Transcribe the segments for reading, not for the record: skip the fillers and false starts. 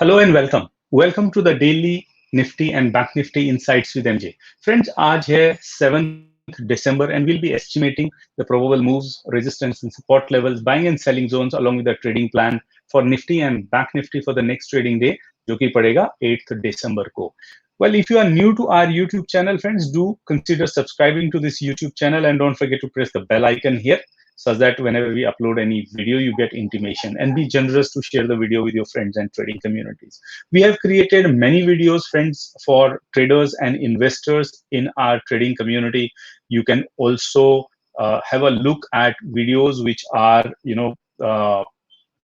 Hello and welcome. Welcome to the daily Nifty and Bank Nifty Insights with MJ. Friends, आज है 7th December and we'll be estimating the probable moves, resistance and support levels, buying and selling zones along with the trading plan for Nifty and Bank Nifty for the next trading day, जो कि पड़ेगा 8th December को. Well, if you are new to our YouTube channel, friends, do consider subscribing to this YouTube channel and don't forget to press the bell icon here so that whenever we upload any video, you get intimation, and be generous to share the video with your friends and trading communities. We have created many videos, friends, for traders and investors in our trading community. You can also have a look at videos which are,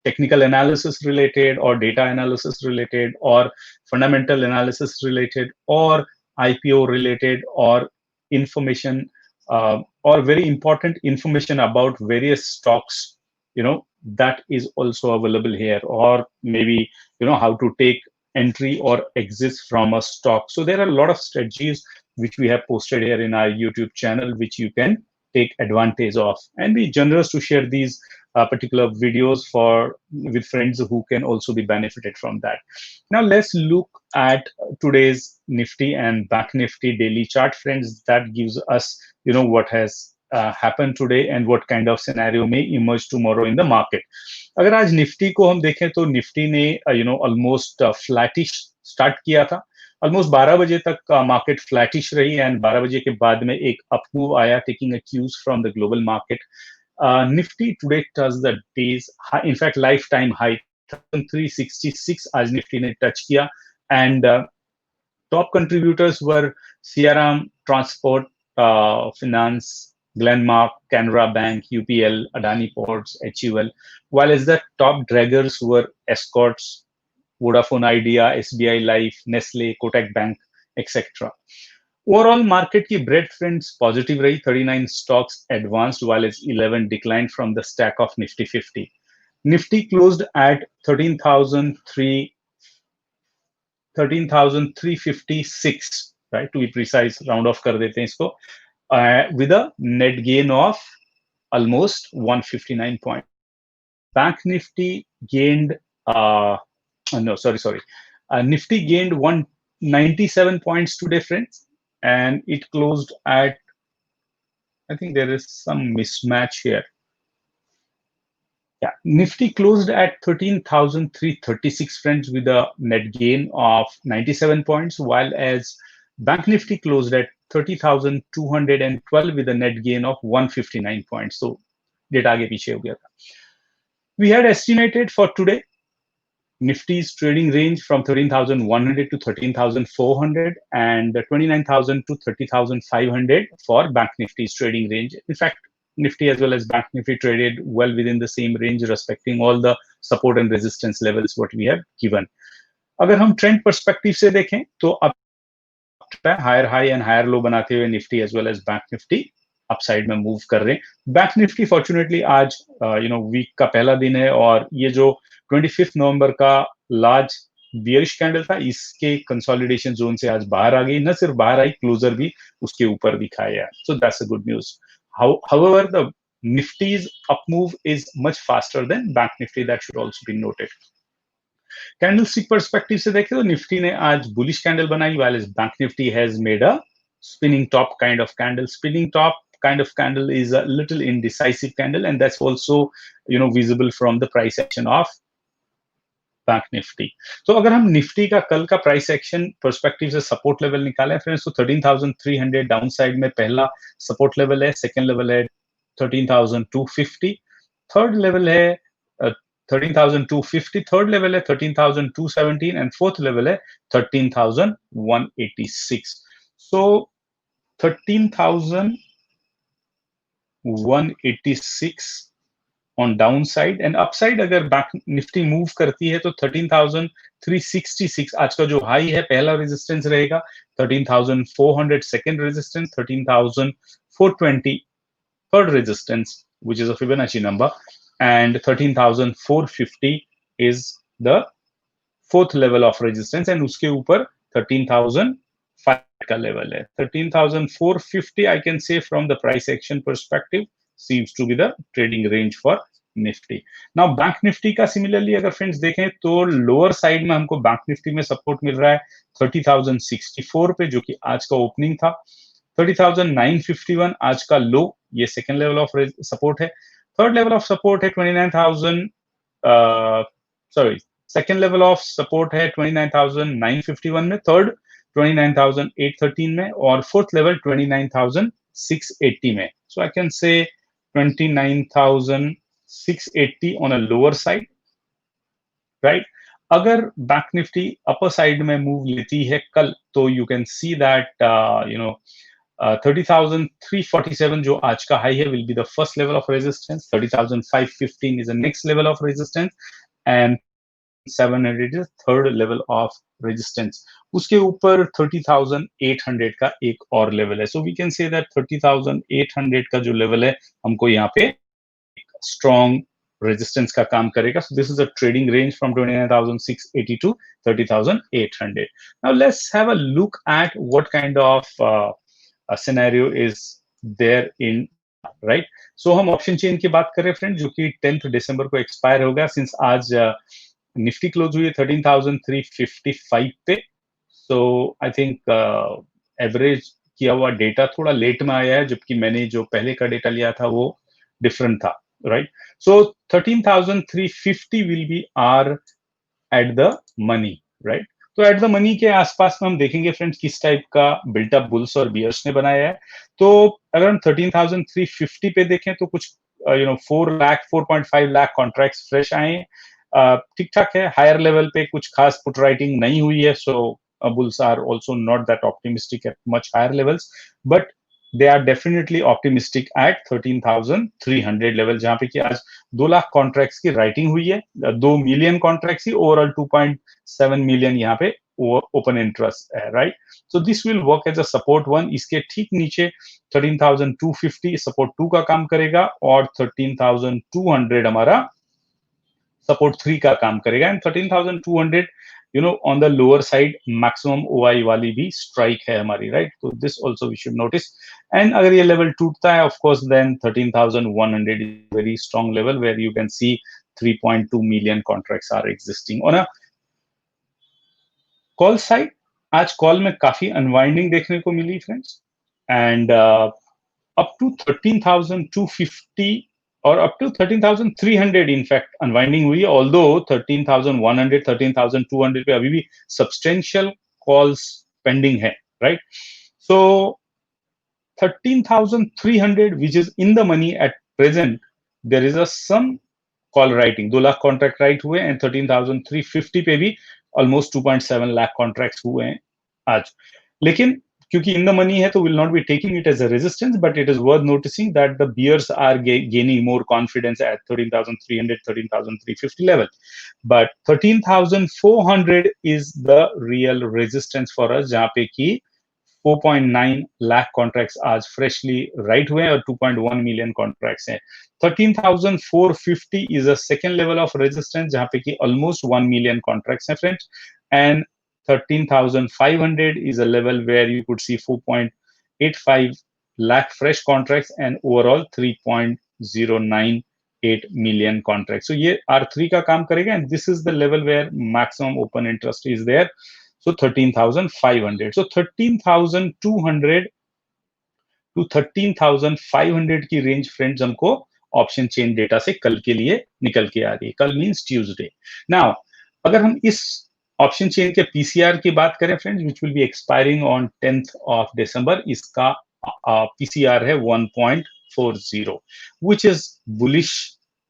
technical analysis related or data analysis related or fundamental analysis related or IPO related or information or very important information about various stocks, that is also available here, or maybe, how to take entry or exit from a stock. So there are a lot of strategies which we have posted here in our YouTube channel, which you can take advantage of, and be generous to share these particular videos with friends who can also be benefited from that. Now let's look at today's Nifty and Bank Nifty daily chart, friends. That gives us, what has happened today and what kind of scenario may emerge tomorrow in the market. अगर आज Nifty को हम देखें तो Nifty ने almost flattish start किया था. Almost 12 बजे तक मार्केट फ्लैटिश रही एंड 12 बजे के बाद में एक अपमूव आया, taking a cues from the global market. Nifty today touched the day's high, in fact lifetime high 1366 आज निफ्टी ने टच किया, and top contributors were CRM, Transport, Finance, Glenmark, Canara Bank, UPL, Adani Ports, HUL, while as the top draggers were Escorts, Vodafone Idea, SBI Life, Nestle, Kotak Bank, etc. Overall market की breadth, friends, positive रही. 39 stocks advanced while as 11 declined from the stack of Nifty 50. Nifty closed at 13,356, right? To be precise, round off कर देते हैं इसको, with a net gain of almost 159 points. Bank Nifty gained, Nifty gained 197 points today, friends, and it closed at, I think there is some mismatch here. Yeah, Nifty closed at 13,336, friends, with a net gain of 97 points, while as Bank Nifty closed at 30,212 with a net gain of 159 points. So data आगे पीछे हो गया था. We had estimated for today Nifty's trading range from 13,100 to 13,400 and 29,000 to 30,500 for Bank Nifty's trading range. In fact, Nifty as well as Bank Nifty traded well within the same range, respecting all the support and resistance levels what we have given. अगर हम trend perspective से देखें तो अब higher high and higher low बनाते हुए Nifty as well as bank Nifty upside में move कर रहे हैं. बैंक निफ्टी फॉर्चुनेटली आज वीक का पहला दिन है और ये जो 25 नवंबर का लार्ज बियरिश कैंडल था, इसके कंसोलिडेशन जोन से आज बाहर आ गई. न सिर्फ बाहर आई, क्लोजर भी उसके ऊपर दिखाया. So that's a good news. However, the Nifty's up move is much faster than Bank Nifty. That should also be noted. Candlestick perspective से देखें तो निफ्टी ने आज बुलिश कैंडल बनाई, while Bank Nifty has made a spinning top kind of candle. Spinning top kind of candle is a little indecisive candle, and that's also visible from the price action of Bank Nifty. So अगर हम Nifty का कल का price action perspective से support level निकालें friends, तो 13,300 down side में पहला सपोर्ट लेवल है, सेकंड लेवल है 13,250, थर्ड लेवल है 13,250, थर्ड लेवल है 13,217 एंड फोर्थ लेवल है 13,186. सो 13,186 on downside, and upside अगर बैंक निफ्टी मूव करती है तो 13,366 आज का जो हाई है पहला रेजिस्टेंस रहेगा, 13,400 second resistance, 13,420 third resistance, which is a Fibonacci number, and 13,450 is the fourth level of resistance, and उसके ऊपर 13,005 का level है. 13,450 I can say from the price action perspective seems to be the trading range for Nifty. Now bank Nifty का similarly अगर friends देखें तो lower side में हमको बैंक निफ्टी में सपोर्ट मिल रहा है 30,064 पे, जो कि आज का ओपनिंग था। 30,951 आज का लो, ये सेकेंड लेवल ऑफ सपोर्ट है। थर्ड लेवल ऑफ सपोर्ट है 29,000, sorry, second level of support है 29,951 में, थर्ड 29,813 में, और फोर्थ लेवल 29,680 में। सो I can say 29,680 on a lower side, right. अगर बैंक निफ्टी अपर साइड में मूव लेती है कल, तो यू कैन सी दैट 30,347 जो आज का हाई है will be the first level of resistance, 30,515 is the next level of resistance, and 700 is third level of resistance. उसके ऊपर 30,800 का एक और लेवल है। So we can say that 30,800 का जो लेवल है हमको यहाँ पे स्ट्रॉन्ग रेजिस्टेंस का काम करेगा। So this is a trading range from 29,680 to 30,800. Now let's have a look at what kind of a scenario is there in, right? So हम ऑप्शन चेन की बात करें फ्रेंड, जो कि 10th दिसंबर को एक्सपायर होगा। सिंस आज निफ्टी क्लोज हुई है 13,355 पे, सो आई थिंक एवरेज किया हुआ डेटा थोड़ा लेट में आया है, जबकि मैंने जो पहले का डेटा लिया था वो डिफरेंट था, right? So 13,350 will be our at the money, right? तो एट द मनी के आसपास में हम देखेंगे फ्रेंड्स किस टाइप का बिल्टअप बुल्स और बियर्स ने बनाया है। तो अगर हम 13,350 पे देखें तो कुछ 4.5 लाख कॉन्ट्रैक्ट्स फ्रेश आए हैं, ठीक ठाक है। हायर लेवल पे कुछ खास पुट राइटिंग नहीं हुई है, so bulls are also not that optimistic at much higher levels, but they are definitely optimistic at 13,300 level, जहां पे कि आज 2 लाख कॉन्ट्रैक्ट्स की राइटिंग हुई है, 2 मिलियन कॉन्ट्रैक्ट्स की, ओवरऑल 2.7 मिलियन यहाँ पे ओपन इंटरेस्ट है, right. So this will work as a support 1। इसके ठीक नीचे 13,250 सपोर्ट 2 का काम करेगा, और 13,200 हमारा सपोर्ट 3 का काम करेगा, and 13,200 on the lower side maximum OI वाली भी स्ट्राइक है हमारी, राइट। तो this also we should notice. And अगर ये लेवल टूटता है, of course then 13,100 is very strong level where you can see 3.2 million contracts are existing on a call side. आज कॉल में काफी अनवाइंडिंग देखने को मिली फ्रेंड्स, एंड अप टू 13,250 और अप टू 13,300 इनफैक्ट अनवाइंडिंग हुई है, ऑल्दो 13,100 13,200 पे अभी भी सब्सटेंशियल कॉल्स पेंडिंग है, right. So 13,300 which is in the money at present, there is a some call writing, 2 lakh contract right हुए, एंड 13,350 पे भी ऑलमोस्ट 2.7 लाख कॉन्ट्रैक्ट्स हुए हैं आज। लेकिन क्योंकि इन द मनी है, तो will not be taking it as a resistance, but it is worth noticing that the bears are gaining more confidence at 13,300 13,350 level, but 13,400 is the real resistance for us, जहां पे कि 4.9 lakh contracts आज freshly write हुए हैं और 2.1 million contracts हैं। 13,450 is a second level of resistance, जहां पे कि ऑलमोस्ट 1 मिलियन कॉन्ट्रैक्ट्स हैं friends, and 13,500 is a level where you could see 4.85 lakh fresh contracts and overall 3.098 million contracts. So ये R3 का काम करेगा, and this is the level where maximum open interest is there. So 13,500. So 13,200 to 13,500 की range friends हमको option chain data से कल के लिए निकल के आ रही है। कल मीन्स ट्यूसडे। नाउ अगर हम इस ऑप्शन चेन के पीसीआर की बात करें friends, which will be expiring on 10th of December, इसका पीसीआर है 1.40, which is bullish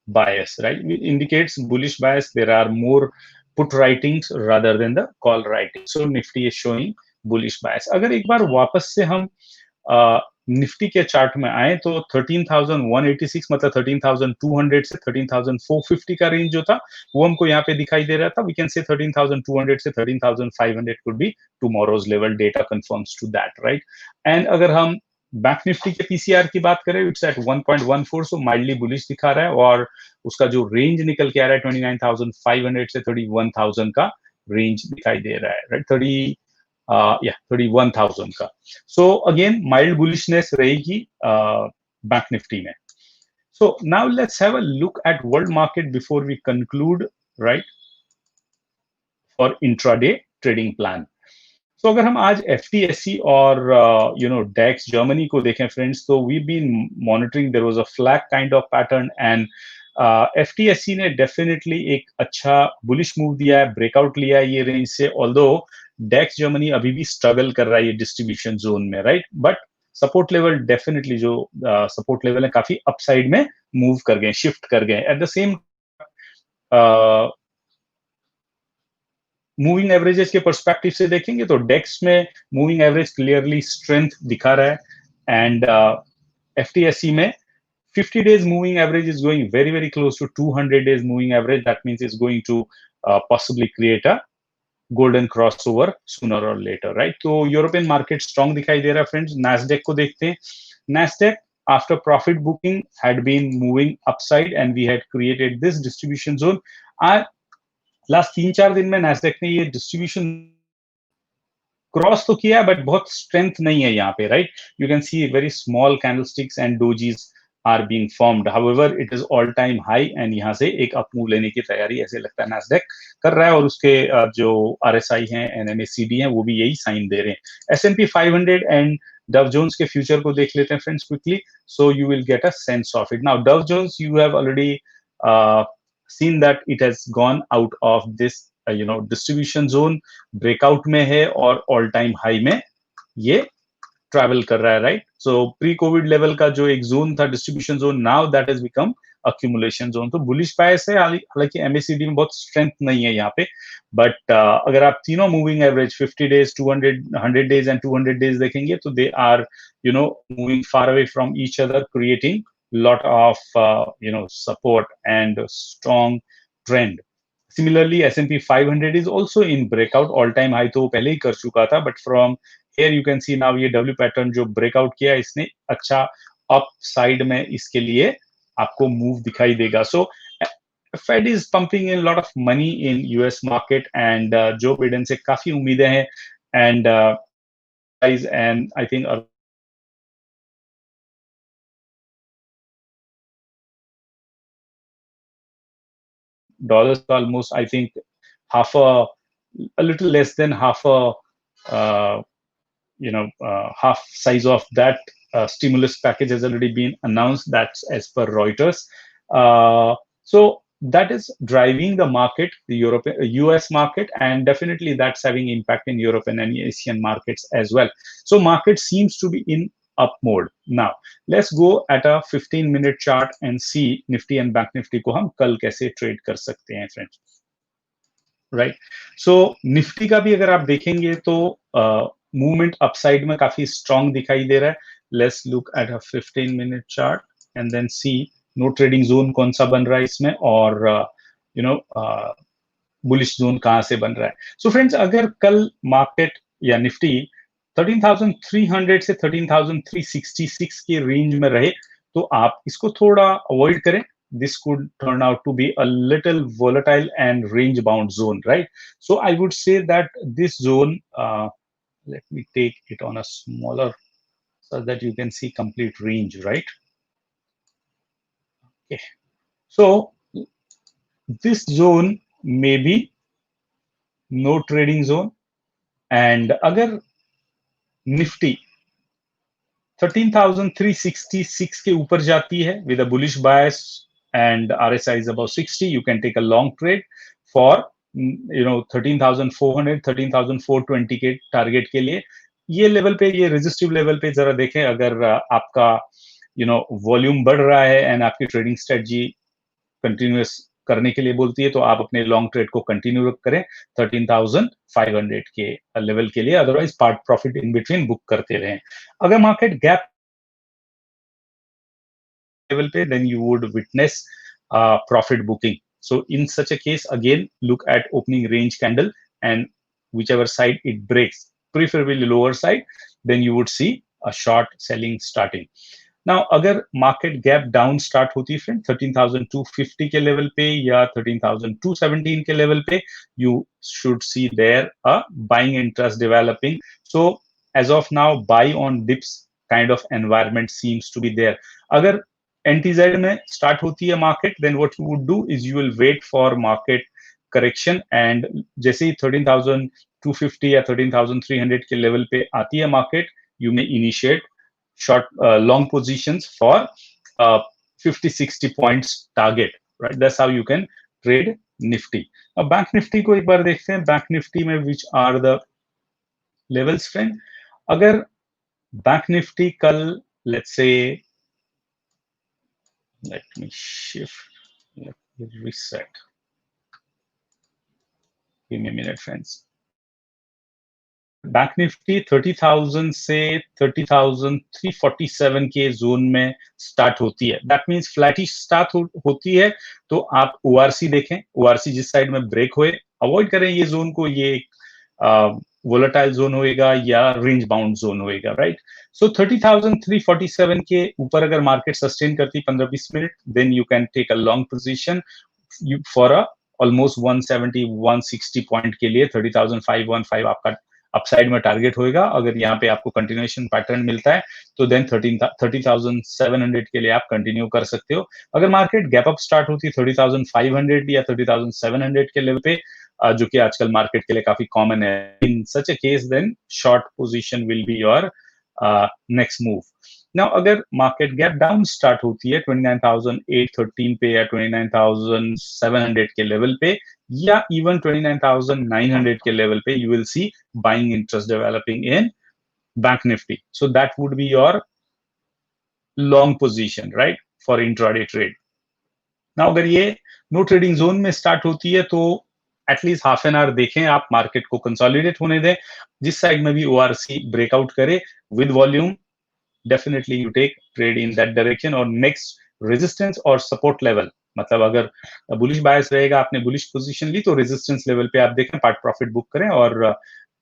bias, right? It indicates bullish bias. There are more put writings rather than the call writing. So Nifty is showing bullish bias. अगर एक बार वापस से हम Nifty के chart में आए तो 13,186 मतलब 13,200 से 13,450 का रेंज जो था वो हमको यहाँ पे दिखाई दे रहा था। वी कैन से 13,200 से 13,500 could be tomorrow's level, data confirms to that, right. And अगर हम बैंक निफ्टी के पीसीआर की बात करें, it's at 1.14, so mildly bullish दिखा रहा है, और उसका जो रेंज निकल के आ रहा है 29,500 से 31,000 का रेंज दिखाई दे रहा है, राइट। 31,000 का। सो अगेन माइल्ड बुलिशनेस रहेगी बैंक निफ्टी में। So now let's have a look at world market before we conclude, right, for intraday trading plan. So अगर हम आज FTSE और DAX जर्मनी को देखें फ्रेंड्स, तो we been monitoring, there was a flag kind of pattern, and FTSE ने definitely एक अच्छा बुलिश मूव दिया है, ब्रेकआउट लिया है ये रेंज से, ऑल्दो DAX जर्मनी अभी भी स्ट्रगल कर रहा है ये डिस्ट्रीब्यूशन जोन में, right, but support level definitely जो सपोर्ट लेवल है काफी अपसाइड में मूव कर गए, शिफ्ट कर गए। At the same moving averages के पर्सपेक्टिव से देखेंगे तो डेक्स में मूविंग एवरेज क्लियरली स्ट्रेंथ दिखा रहा है, एंड FTSE में 50 days moving average is going very very close to 200 days moving average. That means it's going to possibly create a golden crossover sooner or later, right? तो European market strong दिखाई दे रहा है friends. Nasdaq को देखते हैं। Nasdaq after profit booking had been moving upside and we had created this distribution zone. Last 3-4 दिन में नैस्डैक ने ये डिस्ट्रीब्यूशन क्रॉस तो किया, बट बहुत स्ट्रेंथ नहीं है यहाँ पे, right? You can see very small candlesticks and dojis are being formed, however it is all time high, and यहाँ से एक अप मूव लेने की तैयारी ऐसे लगता है नैस्डैक कर रहा है, और उसके जो RSI हैं, NMACD हैं, वो भी यही साइन दे रहे हैं। S&P 500 एंड डव जोन्स के फ्यूचर को देख लेते हैं friends quickly, so you will get a sense of it. Now Dow Jones, you have already seen that it has gone out of this distribution zone, breakout में है और all time high में ये travel कर रहा है, right? सो pre Covid level का जो एक जोन था distribution zone, now that has become accumulation zone. तो बुलिश बायस है, हालांकि MACD में बहुत स्ट्रेंथ नहीं है यहाँ पे, बट अगर आप तीनों moving average 50 days, 200 100 days and 200 days देखेंगे तो they are moving far away from each other, creating lot of support and strong trend. Similarly, S&P 500 is also in breakout, all time high तो पहले ही कर चुका था, but from here you can see now ये W pattern जो breakout किया, इसने अच्छा up side में इसके लिए आपको move दिखाई देगा। So Fed is pumping in a lot of money in US market, and Joe Biden से काफी उम्मीदें हैं, and I think dollars, almost I think a little less than half half size of that stimulus package has already been announced. That's as per Reuters. So that is driving the market, the European US market, and definitely that's having impact in European and Asian markets as well. So market seems to be in up mode. Now let's go at a 15-minute chart and see Nifty and Bank Nifty को हम कल कैसे trade कर सकते हैं friends, right? सो Nifty का भी अगर आप देखेंगे तो मूवमेंट अपसाइड में काफी स्ट्रांग दिखाई दे रहा है। Let's look at a 15-minute chart and then see no trading zone कौन सा बन रहा है इसमें, और बुलिश जोन कहां से बन रहा है। सो फ्रेंड्स, अगर कल मार्केट या निफ्टी 13,300 से 13,366 के रेंज में रहे तो आप इसको थोड़ा अवॉइड करें। This could turn out to be a little volatile and range bound zone, right? So I would say that this zone, let me take it on a smaller so that you can see complete range, right? Okay. So this zone may be no trading zone, and अगर Nifty 13,366 के ऊपर जाती है with a bullish bias and RSI is above 60, you can take a long trade for 13,400 13,420 के target के लिए। ये level पे, ये रेजिस्टिव लेवल पे जरा देखें, अगर आपका वॉल्यूम बढ़ रहा है एंड आपकी ट्रेडिंग स्ट्रेटजी कंटिन्यूअस करने के लिए बोलती है तो आप अपने लॉन्ग ट्रेड को कंटिन्यू करें 13,500 के लेवल के लिए, otherwise part profit in between book करते रहें। अगर मार्केट गैप level पे, then you would witness profit booking. So in such a case, again, look at opening range candle, and whichever side it breaks, preferably lower side, then you would see a short selling starting. Now अगर market gap down start होती है friend 13,250 के level पे या 13,217 के level पे, you should see there a buying interest developing. So as of now, buy on dips kind of environment seems to be there. अगर NTZ में start होती है market, then what you would do is you will wait for market correction, and जैसे ही 13,250 या 13,300 के level पे आती है market, you may initiate short long positions for 50-60 points target, right? That's how you can trade Nifty. अब Bank Nifty को एक बार देखते हैं, Bank Nifty में which are the levels friend. अगर Bank Nifty कल let's say, let me shift, let me reset, give me a minute friends. Bank Nifty 30,000 से 30,347 के जोन में स्टार्ट होती है, दैट मींस फ्लैटिश स्टार्ट होती है, तो आप ओआरसी देखें, ओआरसी जिस साइड में ब्रेक हुए अवॉइड करें ये जोन को, ये वोलेटाइल जोन होएगा या रेंज बाउंड जोन होएगा, राइट? सो 30,347 के ऊपर अगर मार्केट सस्टेन करती 15-20 minute, then you can take a long position for a almost 170-160 point के लिए 30,515 आपका अपसाइड में टारगेट होएगा। अगर यहाँ पे आपको कंटिन्यूएशन पैटर्न मिलता है तो देन 30,700 के लिए आप कंटिन्यू कर सकते हो। अगर मार्केट गैप अप स्टार्ट होती है 30,500 या 30,700 के लेवल पे, जो कि आजकल मार्केट के लिए काफी कॉमन है, in such a case then short position will be your next move. Now अगर मार्केट गैप डाउन स्टार्ट होती है 29,813 पे या 29,700 के लेवल पे या इवन 29,900 के लेवल पे, you will see buying interest developing in Bank Nifty. So that would be your long position, right, for intraday trade. Now अगर ये no trading zone में start होती है तो एटलीस्ट हाफ एन आवर देखें आप, मार्केट को कंसोलिडेट होने दें, जिस साइड में भी ओआरसी ब्रेकआउट करे with volume, definitely you take trade in that direction. और नेक्स्ट रेजिस्टेंस और सपोर्ट लेवल, मतलब अगर बुलिश बायस रहेगा, आपने बुलिश पोजीशन ली तो रेजिस्टेंस लेवल पे आप देखें, पार्ट प्रॉफिट बुक करें और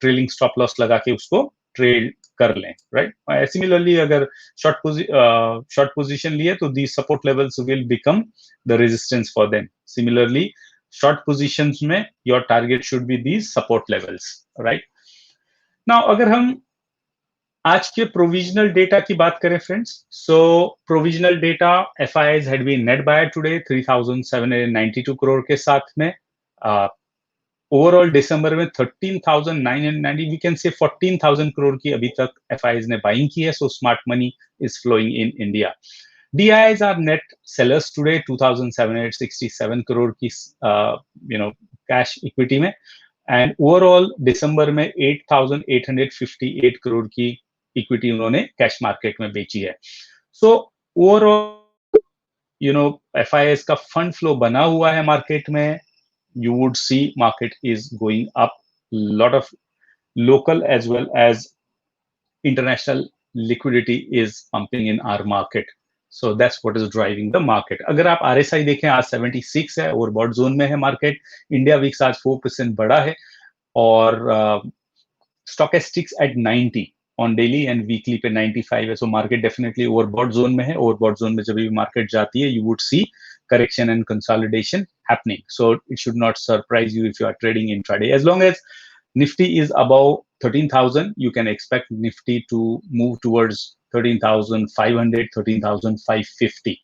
ट्रेलिंग स्टॉप लॉस लगा के उसको ट्रेड कर लें, राइट? सिमिलरली अगर शॉर्ट पोजीशन लिए तो the support levels will become the resistance for them. Similarly short positions में your target should be the support levels, right? Now अगर हम आज के प्रोविजनल डेटा की बात करें friends, so provisional data FIIs had been net buyer today 3,792 crore के साथ में। ओवरऑल दिसंबर में 13,990, वी कैन से 14,000 करोड़ की अभी तक FIIs ने बाइंग की है, so smart money is flowing in India. DIIs are net sellers today 2,767 crore की कैश इक्विटी में, एंड ओवरऑल दिसंबर में 8,858 करोड़ की इक्विटी उन्होंने कैश मार्केट में बेची है। सो ओवरऑल FIIs का फंड फ्लो बना हुआ है मार्केट में, you would see market is going up, lot of local as well as international liquidity is pumping in our market, so that's what is driving the market. अगर आप RSI देखें आज 76 है, overbought zone में है market. India VIX आज 4% बढ़ा है और stochastics at 90 on daily and weekly पे 95 है, so market definitely overbought zone में है। ओवरबॉट जोन में जब भी मार्केट जाती है, you would see correction and consolidation happening, so it should not surprise you if you are trading intraday. As long as Nifty is above 13,000, you can expect Nifty to move towards 13,500, 13,550.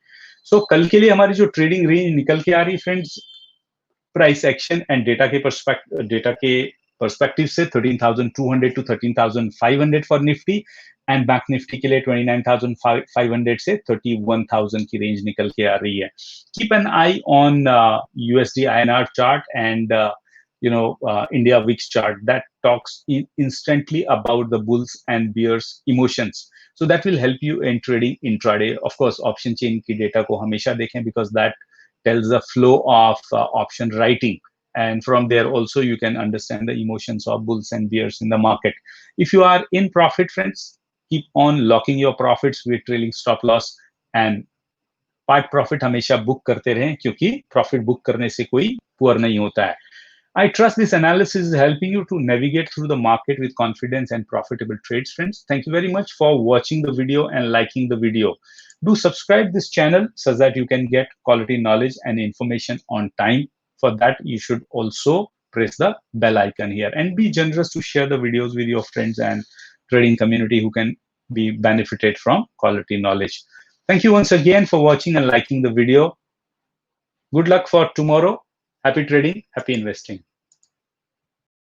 So कल के लिए हमारी जो trading range निकल के आ रही friends, price action and data के perspective से 13,200 to 13,500 for Nifty, and bank Nifty के लिए 29,500 से 31,000 की रेंज निकल के आ रही है। Keep an I on USD INR chart and India VIX chart that talks instantly about the bulls and bears emotions, so that will help you in trading intraday. Of course option chain की data को हमेशा देखें because that tells the flow of option writing, and from there also you can understand the emotions of bulls and bears in the market. If you are in profit friends, keep on locking your profits with trailing stop loss, and part profit हमेशा book करते रहें क्योंकि profit book करने से कोई poor नहीं होता है। I trust this analysis is helping you to navigate through the market with confidence and profitable trades, friends. Thank you very much for watching the video and liking the video. Do subscribe this channel so that you can get quality knowledge and information on time. For that, you should also press the bell icon here, and be generous to share the videos with your friends and trading community who can be benefited from quality knowledge. Thank you once again for watching and liking the video. Good luck for tomorrow. Happy trading, happy investing.